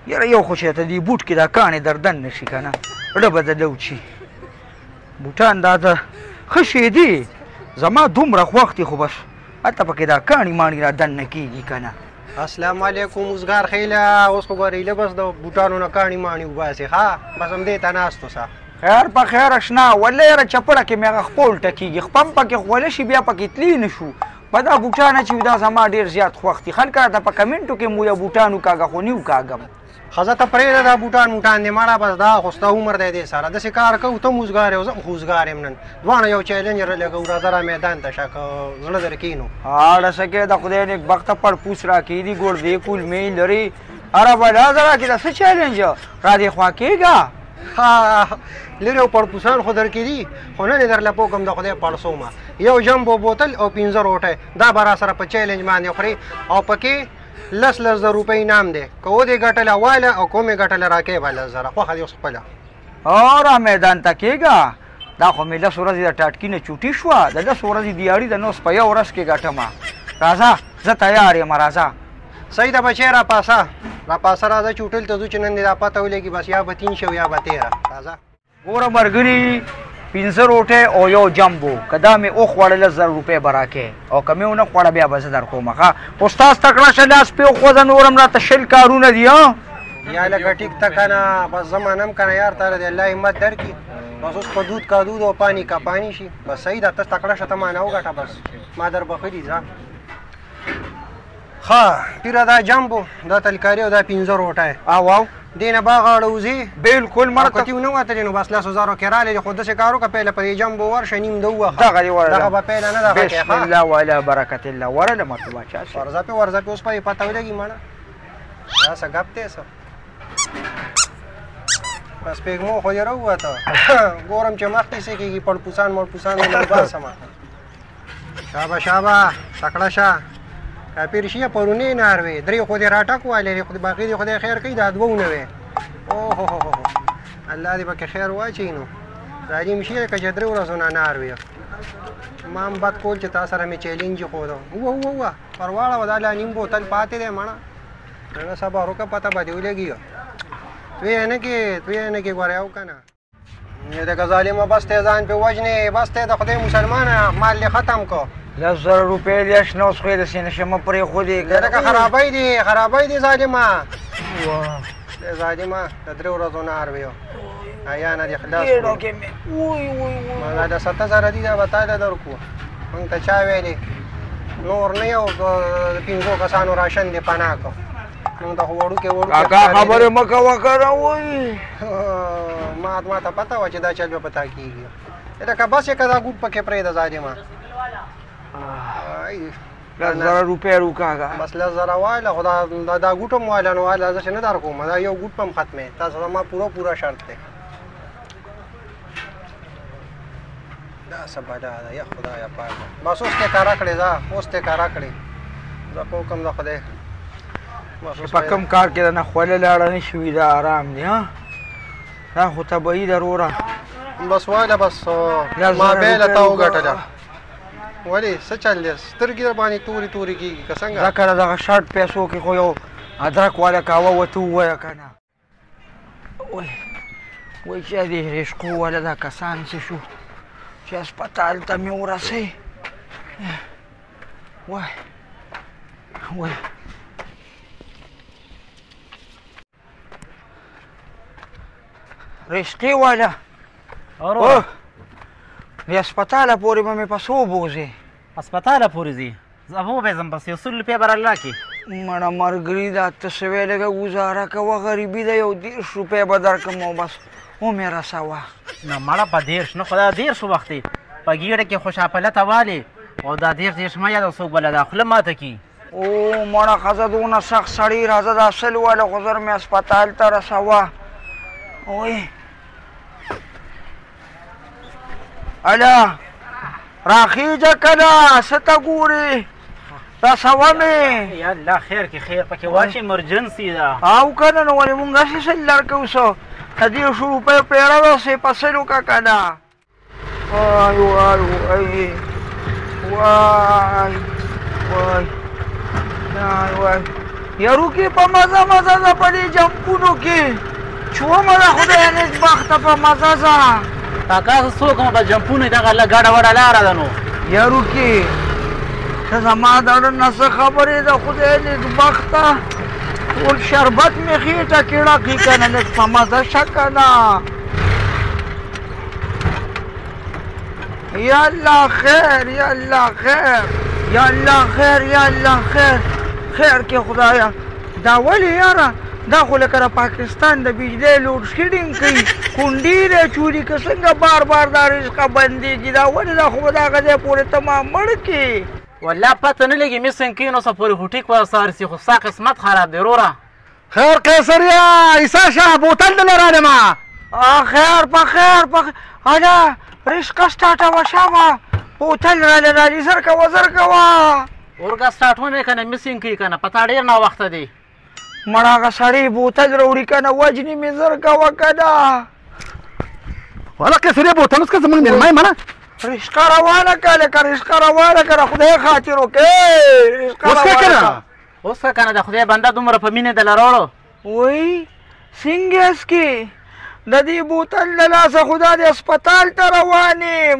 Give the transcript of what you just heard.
یاره یو خو چې ته دې بوټ کې دا کاڼې دردن نه شي که نه زړه به د لوچي بوټان دا د ښه شی دي زما دومره خوښ دي خو بس هلته پکې دا کاڼي ماڼي را دن نه کېږي که نه السلام علیکم اوسګار خیله اوس خو ګورې ایله بس د بوټانو نه کاڼي ماڼي وباسې ښه بس همدې ته ناست اوسه خیر په خیر اشنا والله یاره چپړه کې مې هغه خپل ټکېږي خپم پکې خوله شي بیا پکې تللی نه شو په دا بوټانه چې دا زما ډېر زیات خوښ دي خلک راته په کمنټو کې مو یا بوټان وکاږه خو نه وکاږم ښځه ته پرېږده دا بوټان موټان دې مړه بس دا خو ستا عمر دی دې سره داسې کار کوو ته هم اوسګار یې زه هم خو اوسګار یم نن دواړه یو چیلنج رالګوو راځه را میدان ته شه که زړه در کښېنو هاړه سکې د خدای نیک بخته پړپوس راکېدي ګوړدې کولمې لري اره بلا زه راکې دا څه چیلنج را دې خوا کېږه لرې او پړپوسان خو در کې دي خو نن یې درله پوکم د خدای پړسومه یو جمبو بوتل او 15 روټۍ دا به را سره په چیلنج باندې خورې او پکې 10,000 روپۍ انعام دی که ودې ګټله وایله او که مې ګټله راکې به 10,000 خوښه دې اوس خپله را میدان ته کېږه دا خو مې 10 ورځې د ټاټکي نه چوټي شوه د 10 ورځې دیاړي د نو اوس په یو ورځ کې ګټمه راځه زه تیار یم راځه صحیح ده بچی راپاسه راځه چې هوټل ته ځو چې نن دې دا پته ولګي بس یا به 300 یا به 13 راځه ګوره ملګري 15 روټۍ او یو جمبو که دا مې وخوړه 10,000 روپۍ به راکې او که مې ونه خوړه بیا به زه در کومه ښه استاد تکړه شه لاس پې وخوځه نور هم راته شل کارونه دي یا لکه ټیک ته که نه بس زه منم که نه یار تاله دې الله همت درکړي بس اوس په دود کا دود او پانی کا پانی شي بس صحیح ده ته تکړه شه ته مانه وګټه بس ما در بخلي ځه ښه پیره دا جمبو دا تلکاري او دا 15 روټۍ او دې نه به غاړه وځي بلکل مړه که تی ونه وتلې نو بس 10,000 کې راغلې خو داسې کار وکړه پیله په دې جمبو ورشه نیم د ووهه دغه به پیله نه دغه بسم الله وعلی برکت الله ورله مته باچا ورځه پې اوس په پته ولګي مړه دا څه ګپ دی څه بس سپېږمو خو دې راووته ګورم چې مخکې څه کېږي پړپوسان مړپوسان دې باسمه شابه تکړه شه پیر شي پرونی نار وي درې خو دې راټک والې خو باقي دې خدای خیر کوي دا دوه نه وي اوه الله دې پکې خیر واچوي نو راځي شي که چې درې ورځو نه نار وي ما هم بد کول چې تا سره مې چیلنج ښوده وه پرواړه دا لا نیم بوتل پاتې دی مړه نن سبا روکه پته به دې ولګي توی نه کې ګوره او که نه دغه ظالمه بس دی ځان پې وژنې بس دی د خدای مسلمانه مال دې ختم کو 10,000 روپۍ دې اشنا اوس خو یې داسې نشه مه پرېښودې لکه خرابی دي ظالمه د 3 ورځو نار وي یا نه دې خلاص کړو دا 7,000 دي دا به تاله درکړو موږ ته چا ویلې نور نه یو د 5 کسانو راشن دې پناه کړو موږ ته خو وړوکې کاکا خبرې مه کوه که نه وایي ما ته پته وه چې دا چل به په تا کېږي لکه بس یې که دا ګوټ پکې پرېږده ظالمه 10,000 روپۍ روکاږه بس 10,000 وایله خو دا ګوټ هم وایله نو وایله زه چې نه در کوم دا یو ګوټ په هم ختمې تاسو زما پوره شرط دی دا څه بلا ده یا خدایه پاکه بس اوس دې کاره کړې ځه اوس دې کاره کړې زه په حکم د خدای په کوم کار کې د نه خوله لاړه نه شوي دا آرام دی دا خو طبعي ده وروره بس وایله بس ما بیله تا وګټله ولې څه چل دی سترګې در باندې تورې کېږي که څنګه ځکه د دغه شرټ پیسو کې خو یو ادرک والا کاوه ورته ووایه که نه وایي چې دې رشقو والا دا کسان څه شو چې هسپتال ته مې ورسوي وایي رشقي والا د هسپتاله پورې به مې په څو بوځې هسپتاله پورې ځي زه به وبېځم بس 100 روپۍ به راله راکړي مړه مرګري دا ته څه وی لږه ګزاره کوه غریبي ده یو 10 روپۍ به درکړم او بس ومې رسوه نه مړه په 10 نه خو دا 10 وخت دی په ګېډه کې خوشاپلته والې او دا 10 مه یاده څوک بله دا خوله ماته کي او مړه ښځه دونه سخت سړی راځه دا اصل واله خو زر مې هسپتال ته رسوه وایي الا راخیجه کنه څه ته ګورې رسوه مې یا الله خیر کې خیر پکې واچې ایمرجنسي ده او که نه نو ولې مونږ هسې سل درکوو څه د 10 روپۍ پیره ده سې په سل وکړه که نه وای یارو کې په مزه مزه ده په دې جمپونو کې چومه ده خدای نېکبخته په مزه ځه کاکا زه څوک یم په جمپونه دغه ګډه وډه لاره ده نو یارو کې ته زما د اړه نه څه خبرې ده خدای نېکبخته ټول شربت مې خېټه کېړه کړي که نه لږ په مزه شه که نه یا الله خیر یا الله خیر یا الله خیر یا الله خیر خیر کې خدایا دا ولې یاره دا خو لکه د پاکستان د بجلی لوډ شیډینګ کوي کونډې دی چوري که څنګه بار بار دا رزقه بندېږي دا ولې دا خو به دغه ځای پورې ته ما مړ کړي والله پته نه لګي مې څنګه کېنو څه پورې هوټیک ورسره رسي خو ستا قسمت خراب دی وروره خیر قیصریا عیسی شاه بوتل دلې رالمه خیر په خیر په انا رزقه سټاټه وشمه بوتل رالې زر کوه زر کوه اورګه سټارټ ونه که نه مسینګ کوي که نه په تا ډېر ناوخته دی مړه هغه سړی بوتل راوړي که نه وجني مې زر کوه که نه والا قیصریا بوتل اوس که زموږ مېلمه یې منه رزقه روانه که لکه رزقه روانه که نه خدای خاطر وکړې رزقه اوس که که روانه نه اوس که نه د خدای بنده دومره په مینې دله راوړو وای څنګه اسکې د دې بوتل له لاسه خو دا د هسپتال ته روان یم